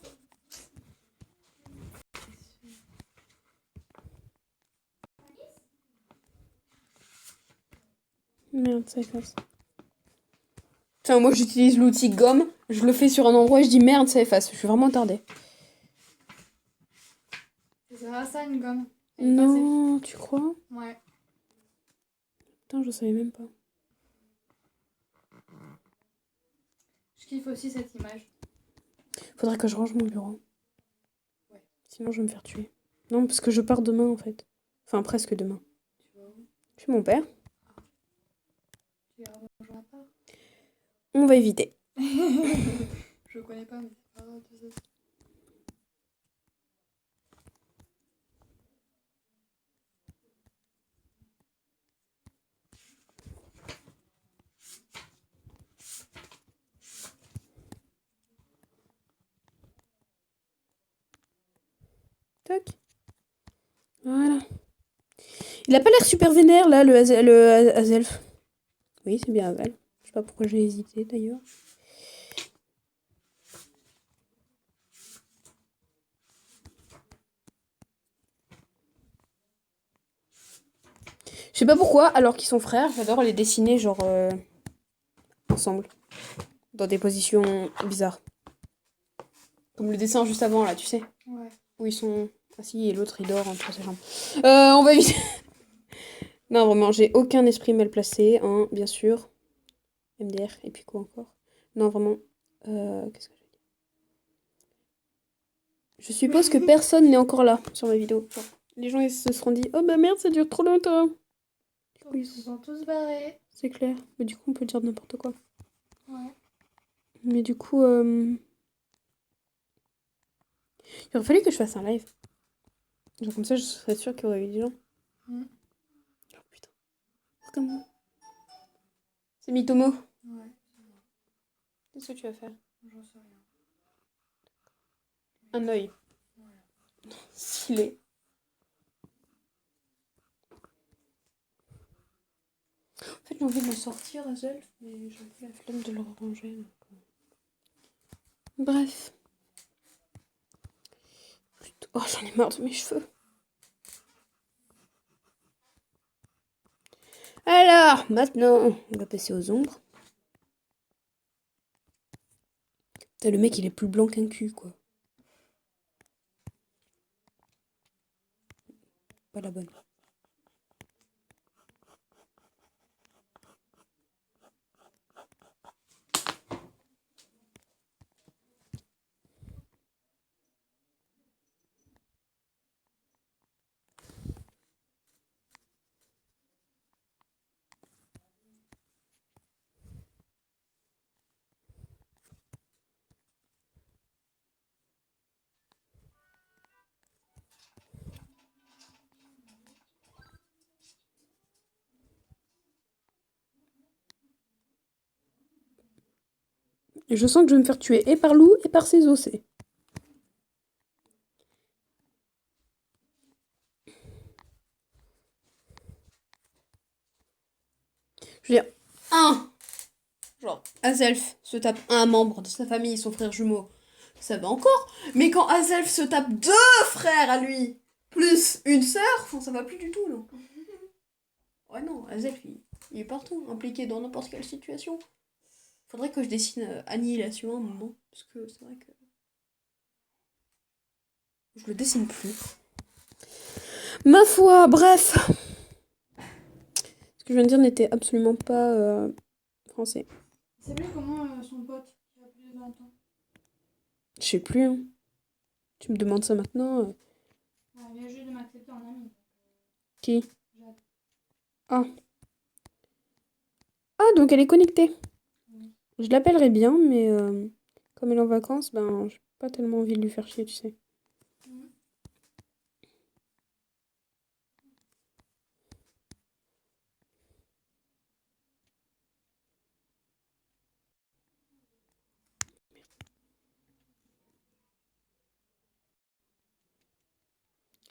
Merde, ça efface. Putain, moi j'utilise l'outil gomme, je le fais sur un endroit et je dis merde, ça efface. Je suis vraiment attardée. Ça va, ça, une gomme. Elle est Non, tu crois? passée. Ouais. Putain, je savais même pas. Je kiffe aussi cette image. Faudrait que je range mon bureau. Ouais. Sinon, je vais me faire tuer. Non, parce que je pars demain en fait. Enfin, presque demain. Tu vas où? Chez mon père. Tu iras manger à part? On va éviter. Je connais pas, mais c'est pas grave, tu sais. Tac. Voilà. Il a pas l'air super vénère là, le Azelf. Oui, c'est bien Azel. Je sais pas pourquoi j'ai hésité d'ailleurs. Je sais pas pourquoi, alors qu'ils sont frères, j'adore les dessiner genre ensemble. Dans des positions bizarres. Comme le dessin juste avant là, tu sais. Ouais. Où ils sont assis et l'autre il dort entre ses jambes. On va éviter. Non, vraiment, j'ai aucun esprit mal placé, hein, bien sûr. MDR, et puis quoi encore? Non, vraiment. Qu'est-ce que je vais dire? Je suppose que personne n'est encore là sur ma vidéo. Enfin, les gens ils se seront dit, oh bah merde, ça dure trop longtemps. Du coup, Ils se sont tous barrés. c'est clair. Mais du coup, on peut dire n'importe quoi. Ouais. Mais du coup, il aurait fallu que je fasse un live. Genre comme ça, je serais sûre qu'il y aurait eu des gens. Mm. Oh putain. C'est comme... C'est Mitomo. Ouais. Qu'est-ce que tu vas faire? J'en sais rien. Un œil. Voilà. Stylé. En fait, j'ai envie de le sortir à Zelf, mais j'ai un peu la flemme de le ranger. Donc... Bref. Oh, j'en ai marre de mes cheveux. Alors, maintenant, on va passer aux ombres. Putain, le mec, il est plus blanc qu'un cul, quoi. Pas la bonne. Et je sens que je vais me faire tuer et par Lou et par ses os. un, genre, Azelf se tape un membre de sa famille, son frère jumeau, ça va encore. Mais quand Azelf se tape 2 frères à lui, plus une sœur, enfin, ça va plus du tout, non. Ouais, non, Azelf, il est partout, impliqué dans n'importe quelle situation. Faudrait que je dessine Annihilation un moment, parce que c'est vrai que je le dessine plus. Ma foi, bref. Ce que je viens de dire n'était absolument pas français. C'est lui comment son pote qui a plus de 20 ans. Je sais plus, hein. Tu me demandes ça maintenant Ouais, il vient juste de m'accepter en ami. Qui Jade. Ah. Ah, donc elle est connectée. Oui. Je l'appellerai bien, mais comme elle est en vacances, ben, j'ai pas tellement envie de lui faire chier, tu sais. Mhm.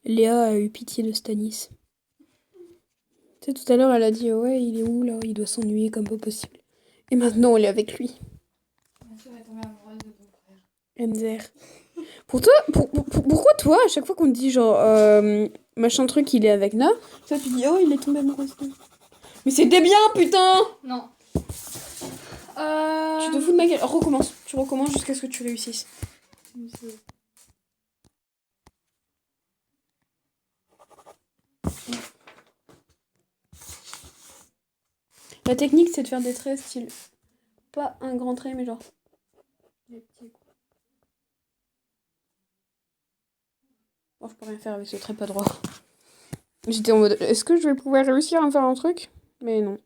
Léa a eu pitié de Stanis. Tu sais, tout à l'heure, elle a dit, ouais, il est où, là? Il doit s'ennuyer comme pas possible. Et maintenant, elle est avec lui. Ma soeur est tombée amoureuse de ton frère. MZR. Pour toi, pourquoi toi, à chaque fois qu'on te dit genre machin truc, il est avec Na, ça tu dis oh il est tombé amoureux de lui. Mais c'était bien putain. Non. Tu te fous de ma gueule. Recommence. Tu recommences jusqu'à ce que tu réussisses. La technique c'est de faire des traits style pas un grand trait mais genre Les petits coups. bon, je peux rien faire avec ce trait pas droit. J'étais en mode est-ce que je vais pouvoir réussir à faire un truc? Mais non.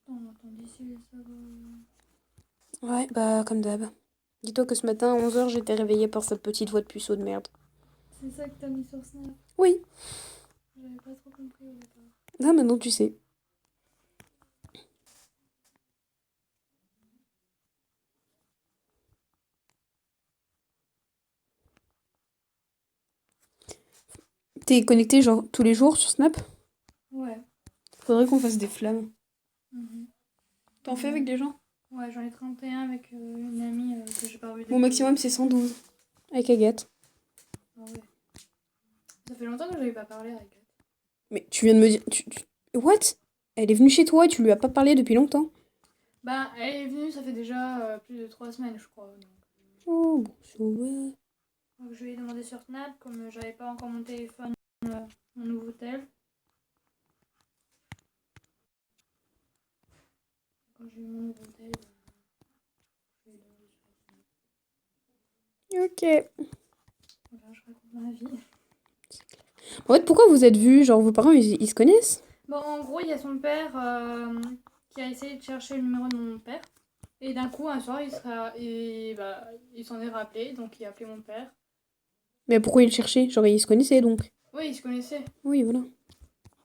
On entend d'ici les sabots. Ouais bah comme d'hab. Dis-toi que ce matin à 11h j'étais réveillée par cette petite voix de puceau de merde. C'est ça que t'as mis sur Snap. Oui. J'avais pas trop compris au départ. Ah maintenant tu sais. T'es connecté genre tous les jours sur Snap? Ouais. Faudrait qu'on fasse des flammes. Mhm. T'en fais avec des gens? Ouais, j'en ai 31 avec une amie que j'ai pas revue Mon maximum c'est 112. Avec Agathe. Ah ouais. Ça fait longtemps que j'avais pas parlé avec elle. Mais tu viens de me dire. What? Elle est venue chez toi et tu lui as pas parlé depuis longtemps? Bah, elle est venue, ça fait déjà plus de 3 semaines, je crois. Oh, bon, c'est ouais. Donc je lui ai demandé sur Snap, comme j'avais pas encore mon téléphone, mon nouveau tel. Quand j'ai eu mon nouveau tel, je lui ai demandé sur Snap. Ok. Voilà, je raconte ma vie. En fait, pourquoi vous êtes vus? Genre, vos parents, ils se connaissent? Bon, en gros, il y a son père qui a essayé de chercher le numéro de mon père. Et d'un coup, un soir, il s'en est rappelé, donc il a appelé mon père. Mais pourquoi ils le cherchaient? Genre, ils se connaissaient donc? Oui, ils se connaissaient. Oui, voilà.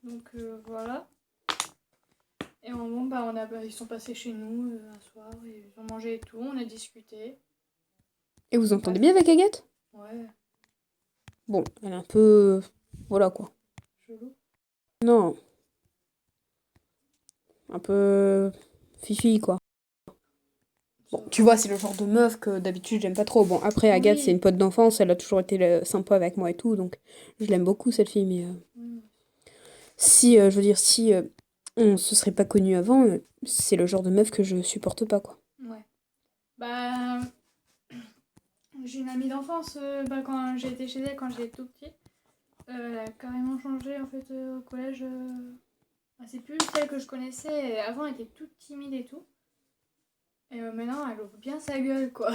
Donc voilà. Et bon, ils sont passés chez nous un soir, et ils ont mangé et tout, on a discuté. Et vous entendez bien avec Agathe? Ouais, Bon, elle est un peu. Voilà quoi. chelou. Non. Un peu. Fifi quoi. Bon, tu vois, c'est le genre de meuf que d'habitude j'aime pas trop. Bon, après, Agathe, Oui. c'est une pote d'enfance, elle a toujours été sympa avec moi et tout, donc je l'aime beaucoup cette fille, mais Oui. si, je veux dire, si on se serait pas connus avant, c'est le genre de meuf que je supporte pas, quoi. Ouais. Bah, j'ai une amie d'enfance, quand j'ai été chez elle, quand j'étais tout petite, elle a carrément changé en fait au collège. C'est plus celle que je connaissais. Avant, elle était toute timide et tout. Et maintenant, elle ouvre bien sa gueule, quoi.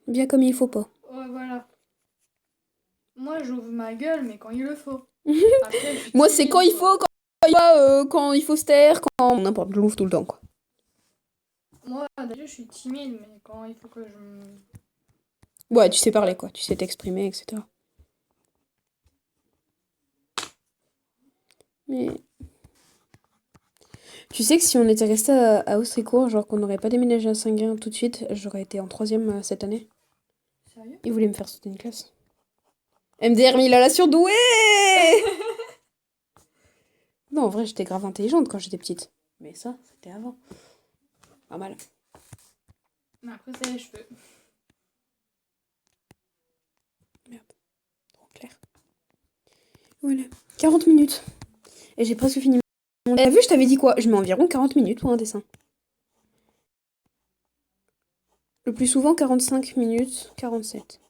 Bien comme il faut pas. Ouais, voilà. Moi, j'ouvre ma gueule, mais quand il le faut. Après, je suis Moi, c'est timide, quand il quoi. faut, quand il faut se taire, quand n'importe, je l'ouvre tout le temps, quoi. Moi, d'habitude, je suis timide, mais quand il faut que je me... Ouais, tu sais parler, quoi. Tu sais t'exprimer, etc. Mais tu sais que si on était resté à Austricourt, genre qu'on n'aurait pas déménagé à Saint-Guin tout de suite, j'aurais été en troisième cette année. Sérieux? Il voulait me faire sauter une classe. MDR, mais il a la surdouée. Non, en vrai, j'étais grave intelligente quand j'étais petite. Mais ça, c'était avant. Pas mal. Mais après, c'est les cheveux. Trop clair. Voilà. 40 minutes. Et j'ai presque fini. T'as vu, je t'avais dit quoi? Je mets environ 40 minutes pour un dessin. Le plus souvent, 45 minutes, 47.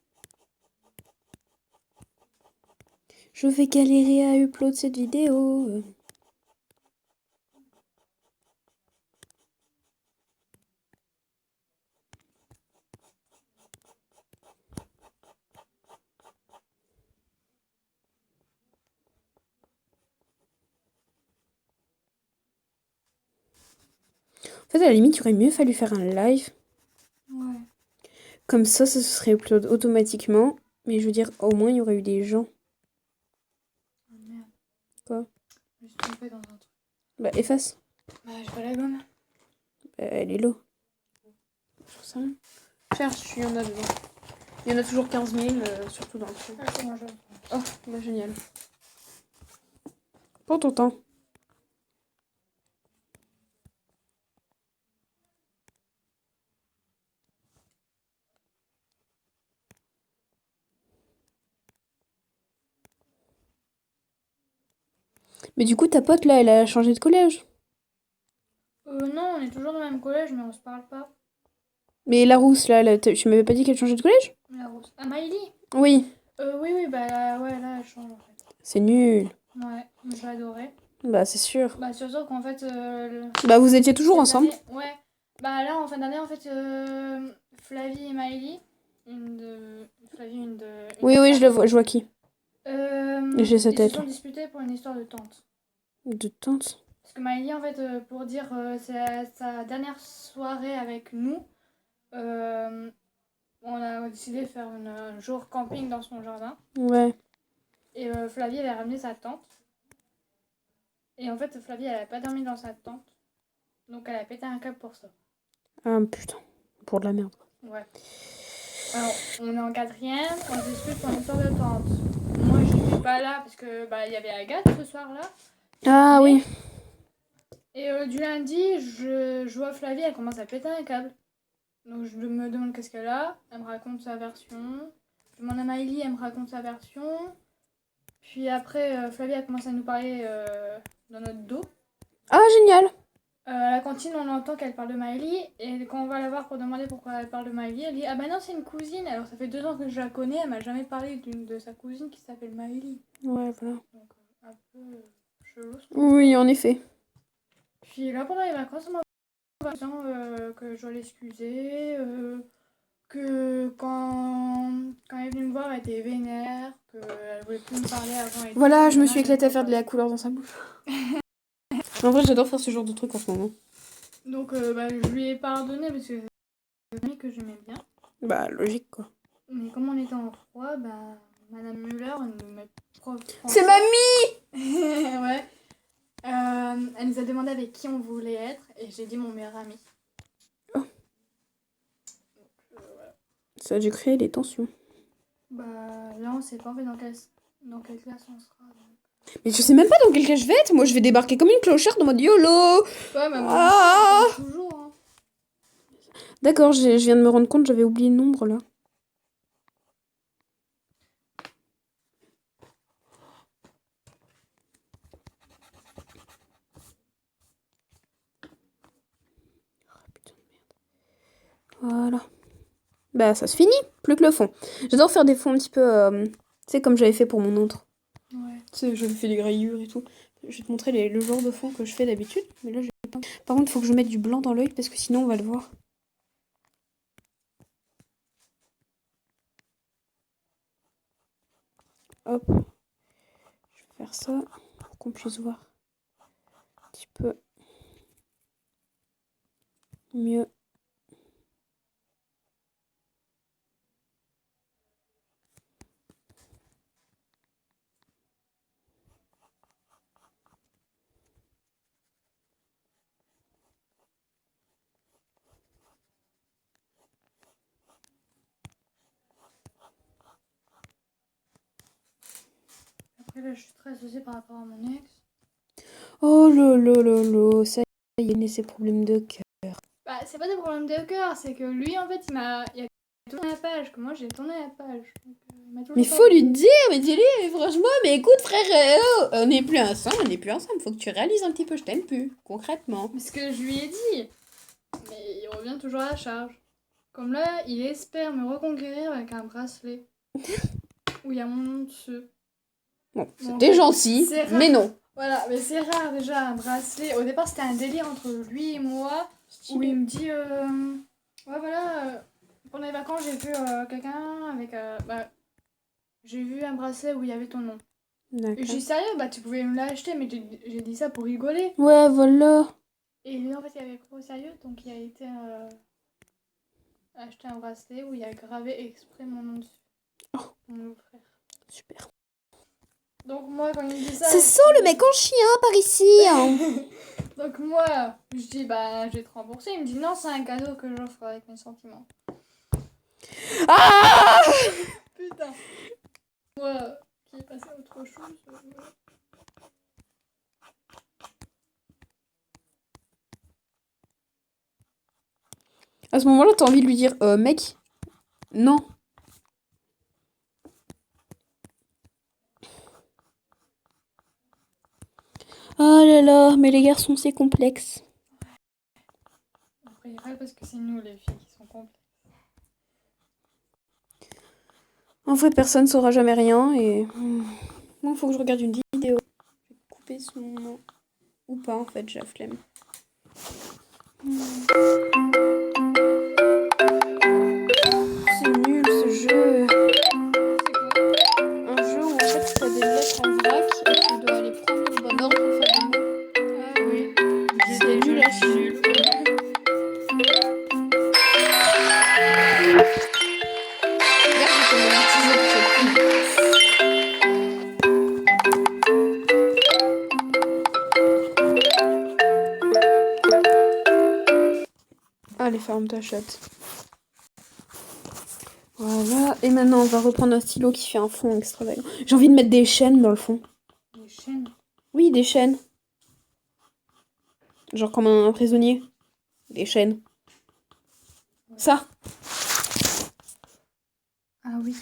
Je vais galérer à upload cette vidéo. En fait, à la limite, il aurait mieux fallu faire un live. Ouais. Comme ça se serait upload automatiquement. Mais je veux dire, au moins, il y aurait eu des gens. Oh merde. Quoi? Je me suis trompée dans un truc. Bah, efface. Bah, j'ai pas la gomme. Elle est là. Je trouve ça rien. Cherche, il y en a dedans. Il y en a toujours 15 000, surtout dans le truc. Ah, c'est moi, je... Oh, bah génial. Prends ton temps. Mais du coup, ta pote, là, elle a changé de collège. Non, on est toujours dans le même collège, mais on se parle pas. Mais la rousse, là, tu m'avais pas dit qu'elle changeait de collège? La rose. Ah, Miley? Oui. Oui, bah ouais, là, elle change en fait. C'est nul. Ouais, mais j'ai adoré. Bah, c'est sûr. Bah, surtout qu'en fait. Bah, vous étiez toujours cette ensemble? année- Ouais. Bah, là, en fin d'année, en fait, Flavie et Miley, Flavie, Oui, oui, je vois qui. J'ai sa ils se tête. sont disputés pour une histoire de tante. De tante. Parce que Miley, en fait, pour dire c'est sa dernière soirée avec nous, euh, on a décidé de faire un jour camping dans son jardin. Ouais. Et Flavie, elle a ramené sa tante. Et en fait, Flavie, elle a pas dormi dans sa tente. Donc, elle a pété un câble pour ça. Ah, putain. Pour de la merde. Ouais. Alors, on est en quatrième, on se dispute pour une histoire de tente. Moi, j'étais pas là parce que bah il y avait Agathe ce soir-là. Ah, Mais- oui. Et du lundi, je vois Flavie, elle commence à péter un câble. Donc je me demande qu'est-ce qu'elle a. Elle me raconte sa version. Je demande à Miley, elle me raconte sa version. Puis après, Flavie a commencé à nous parler dans notre dos. Ah, génial. À la cantine, on entend qu'elle parle de Miley. Et quand on va la voir pour demander pourquoi elle parle de Miley, elle dit ah bah non, c'est une cousine. Alors ça fait 2 ans que je la connais, elle m'a jamais parlé de sa cousine qui s'appelle Miley. Ouais, voilà. Donc un peu chelou. Oui, en effet. Puis là, pendant les vacances, on m'a dit que je dois l'excuser, que quand elle est venue me voir, elle était vénère, qu'elle voulait plus me parler avant. Et Voilà, tout. je me Là, suis éclatée à faire de la couleur dans sa bouche. En vrai, j'adore faire ce genre de truc en ce moment. Donc bah, je lui ai pardonné parce que c'est une amie que j'aimais bien. Bah, logique, quoi. Mais comme on était en 3, bah, Madame Muller, notre prof français... C'est mamie. Ouais. Elle nous a demandé avec qui on voulait être et j'ai dit mon meilleur ami. Oh. Donc, voilà. Ça a dû créer des tensions. Bah là on sait pas en fait dans quelle classe on sera. Donc. Mais je sais même pas dans quel cas je vais être. Moi, je vais débarquer comme une clocharde en mode YOLO. Ouais, mais Ah. toujours. Hein. D'accord, je viens de me rendre compte, j'avais oublié le nombre, là. Oh, putain de merde. Voilà. Bah, ça se finit. Plus que le fond. J'adore faire des fonds un petit peu... tu sais, comme j'avais fait pour mon autre. Ouais. Tu sais, j'avais fait des grayures et tout. Je vais te montrer le genre de fond que je fais d'habitude. Mais là, j'ai pas. Par contre, il faut que je mette du blanc dans l'œil parce que sinon, on va le voir. Hop. Je vais faire ça pour qu'on puisse voir un petit peu mieux. Et là, je suis très associée par rapport à mon ex. Oh lolo, ça y est, ses problèmes de cœur. Bah, c'est pas des problèmes de cœur, c'est que lui, en fait, il a tourné la page, que moi, j'ai tourné la page. Donc, il m'a toujours Mais pas faut lui voulu. dire, mais dis-lui, franchement, mais écoute frère, on n'est plus ensemble, faut que tu réalises un petit peu, je t'aime plus, concrètement. Mais ce que je lui ai dit, mais il revient toujours à la charge. Comme là, il espère me reconquérir avec un bracelet. Où il y a mon nom dessus. Bon, Bon, c'était gentil, c'est rare. mais non. Voilà, mais c'est rare déjà un bracelet. Au départ, c'était un délire entre lui et moi. Où il me dit ouais, voilà, pendant les vacances, j'ai vu quelqu'un avec. J'ai vu un bracelet où il y avait ton nom. Et D'accord. j'ai dit sérieux, bah tu pouvais me l'acheter, mais j'ai dit ça pour rigoler. Ouais, voilà. Et lui, en fait, il avait pris au sérieux, donc il a été acheter un bracelet où il y a gravé exprès mon nom dessus. Oh. Mon frère. Super. Donc moi, quand il me dit ça... Ça sent le mec en chien par ici. Hein. Donc moi, je dis, bah, je vais te rembourser. Il me dit, non, c'est un cadeau que j'offre avec mes sentiments. Ah Putain. Moi, qui est passé à autre chose... À ce moment-là, t'as envie de lui dire, mec, non. Oh là là, mais les garçons, c'est complexe. Après, il râle parce que c'est nous, les filles, qui sont complexes. En vrai, personne saura jamais rien et... Moi, faut que je regarde une vidéo. Je vais couper ce moment. Ou pas, en fait, j'ai la flemme. C'est nul, ce jeu. Un jeu où, en fait, t'as des lettres en vrac et tu dois les prendre au bon ordre pour faire des mots. Ah oui. C'est nul à chier. Regarde comment l'utiliser pour cette fille. Allez, ferme ta chatte. Voilà, et maintenant on va reprendre un stylo qui fait un fond extravagant. J'ai envie de mettre des chaînes dans le fond. Les chaînes. Oui, des chaînes. Genre comme un prisonnier. Des chaînes. Ouais. Ça. Ah oui.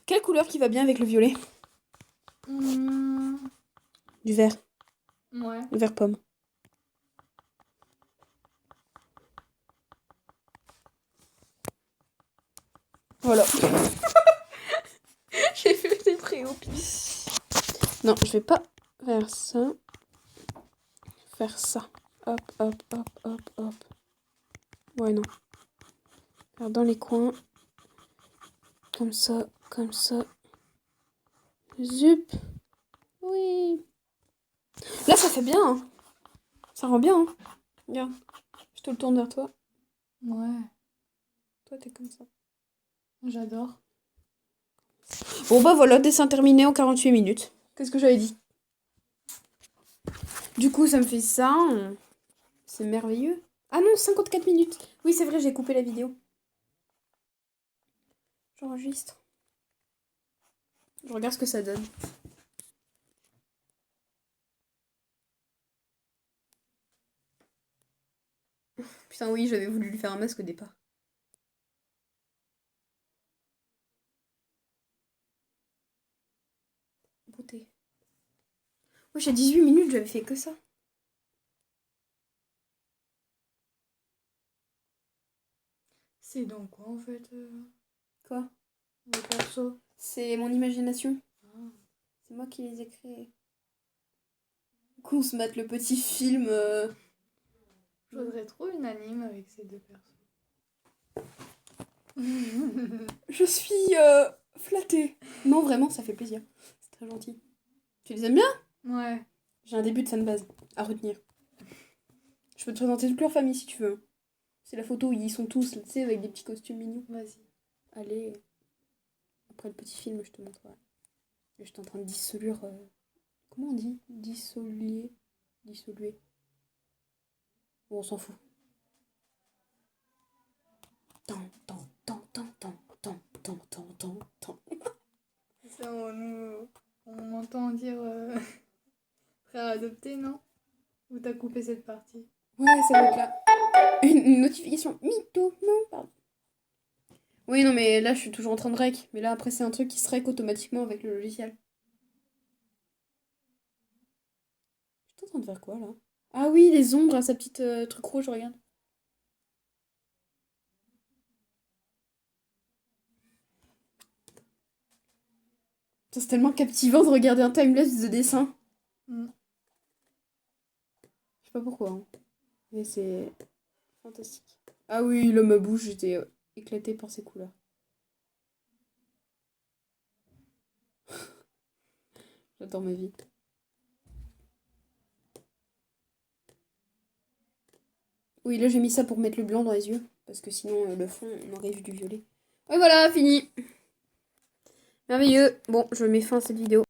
Quelle couleur qui va bien avec le violet? Du vert. Ouais. Le vert pomme. Voilà. J'ai fait des traits au pif. Non, je vais pas faire ça. Faire ça. Hop, hop, hop, hop, hop. Ouais, non. Faire dans les coins. Comme ça, comme ça. Zup. Oui. Là, ça fait bien. Hein. Ça rend bien. Hein. Regarde. Je te le tourne vers toi. Ouais. Toi, t'es comme ça. J'adore. Bon, bah voilà, dessin terminé en 48 minutes. Qu'est-ce que j'avais dit? Du coup, ça me fait ça. C'est merveilleux. Ah non, 54 minutes. Oui, c'est vrai, j'ai coupé la vidéo. J'enregistre. Je regarde ce que ça donne. Putain, oui, j'avais voulu lui faire un masque au départ. Beauté. Moi, j'ai 18 minutes, j'avais fait que ça. C'est donc quoi en fait Quoi? les persos? C'est mon imagination. Ah. C'est moi qui les ai créés. Qu'on se mate le petit film. Je voudrais trop une anime avec ces deux persos. Je suis flattée. Non, vraiment, ça fait plaisir. C'est très gentil. Tu les aimes bien? Ouais. J'ai un début de fanbase à retenir. Je peux te présenter toute leur famille si tu veux. C'est la photo où ils sont tous, tu sais, avec des petits costumes mignons. Vas-y. Allez. Après le petit film, je te montrerai. Je suis en train de dissolure. Comment on dit? Dissoluer. Dissoluer. Bon, on s'en fout. Tant, tant, tant, tant, tant, tant, tant, tant, tant, tant. Ça, on m'entends dire frère adopté, non? Ou t'as coupé cette partie? Ouais, ça va être là. Une notification mytho, non, pardon. Oui, non, mais là, je suis toujours en train de rec. Mais là, après, c'est un truc qui se rec automatiquement avec le logiciel. J'étais en train de faire quoi, là? Ah oui, les ombres, sa petite truc rouge, regarde. Putain, c'est tellement captivant de regarder un timelapse de dessin. Mm. Je sais pas pourquoi, hein. Mais c'est fantastique. Ah oui, l'homme à bouche, j'étais éclatée par ses couleurs. J'adore ma vie. Oui, là j'ai mis ça pour mettre le blanc dans les yeux. Parce que sinon, le fond, on aurait vu du violet. Et voilà, fini. Merveilleux. Bon, je mets fin à cette vidéo.